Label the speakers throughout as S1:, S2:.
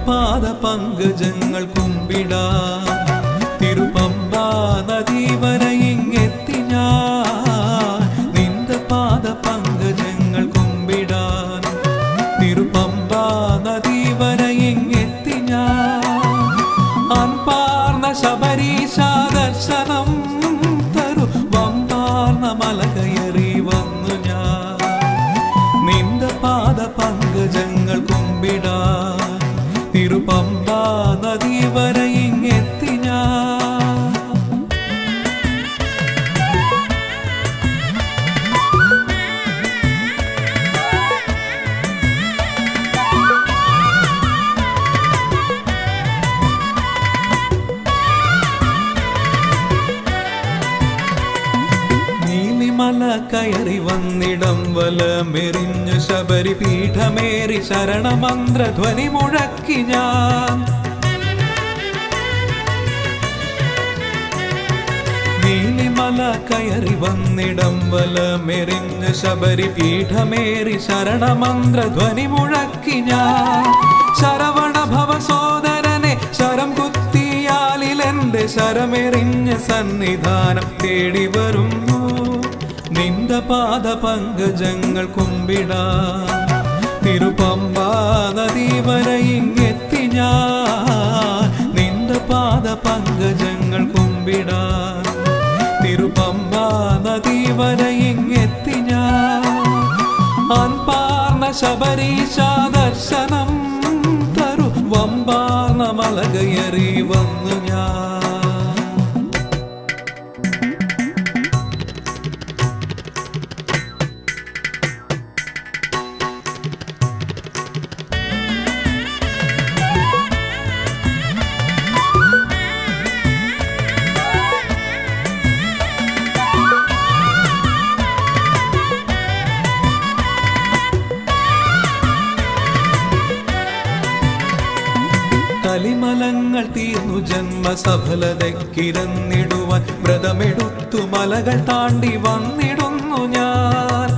S1: പാദ പങ്കജങ്ങൾ കുമ്പിടാൻ തിരുപമ്പാ നദി വരെ ഇങ്ങെത്തി ഞാൻ നിന്റെ പാദ പങ്കജങ്ങൾ കുമ്പിടാൻ തിരുപമ്പാ നദി വരെ ഇങ്ങെത്തി ഞാൻ അൻപാർന്ന ശബരീശ ദർശനം തരു വമ്പാർന്ന മല കയറി വന്നു ഞാൻ നിന്റെ പാദ പങ്കജങ്ങൾ കുമ്പിടാൻ തിരുപമ്പാ നദി വരെ ഇങ്ങെത്തി ഞാൻ നീലിമല കയറി വന്നിടം വലമെറിഞ്ഞു ശബരി പീഠമേറി ശരണമന്ത്രധ്വനി മുഴക്കി ഞാൻ നീലിമല കയറി വന്നിടം വലമെറിഞ്ഞു ശബരി പീഠമേറി ശരണമന്ത്രധ്വനി മുഴക്കി ഞാൻ ശരവണ ഭവ സോദരനെ ശരം കുത്തിയാലിലെന്റെ ശരമെറിഞ്ഞ സന്നിധാനം തേടി വരുന്നു നിന്റെ പാദ പങ്കജങ്ങൾ കുമ്പിടാൻ തിരുപമ്പാ നദി വരെ ഇങ്ങെത്തി ഞാൻ നിന്റെ പാദ പങ്കജങ്ങൾ കുമ്പിടാൻ തിരുപമ്പാ നദി വരെ ഇങ്ങെത്തി ഞാൻ അൻപാർന്ന ശബരീശ ദർശനം തരു വമ്പാർന്ന മല കയറി വന്നു ഞാൻ കലിമലങ്ങൾ തീർന്നു ജന്മസഫലതയ്ക്കിരന്നിടുവാൻ വ്രതമെടുത്തു മലകൾ താണ്ടി വന്നിടുന്നു ഞാൻ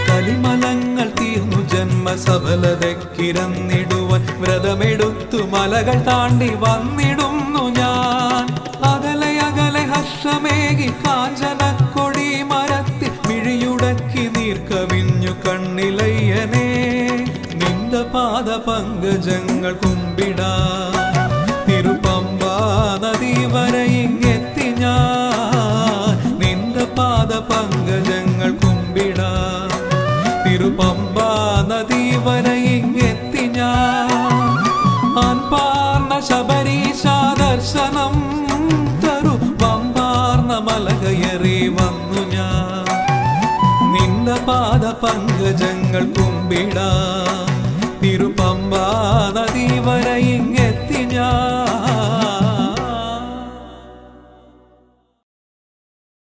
S1: കലിമലങ്ങൾ തീർന്നു ജന്മസഫലതയ്ക്കിരന്നിടുവാൻ വ്രതമെടുത്തു മലകൾ താണ്ടി വന്നിടുന്നു ഞാൻ അകലെ അകലെ ഹർഷമേകി കാഞ്ചനക്കൊടി മരത്തിൽ മിഴിയുടക്കി നീർക്കവിഞ്ഞു കണ്ണിലയ്യനേ നിന്റെ പാദ പങ്കജങ്ങൾ കുമ്പിടാൻ തിരുപമ്പാ നദി വരെ ഇങ്ങെത്തി ഞാൻ നിന്റെ പാദ പങ്കജങ്ങൾ കുമ്പിടാൻ തിരുപമ്പാ നദി വരെ ഇങ്ങെത്തി ഞാൻ അൻപാർന്ന ശബരീശ ദർശനം തരു വമ്പാർന്ന മല കയറി വന്നു ഞാൻ നിന്റെ പാദ പങ്കജങ്ങൾ കുമ്പിടാൻ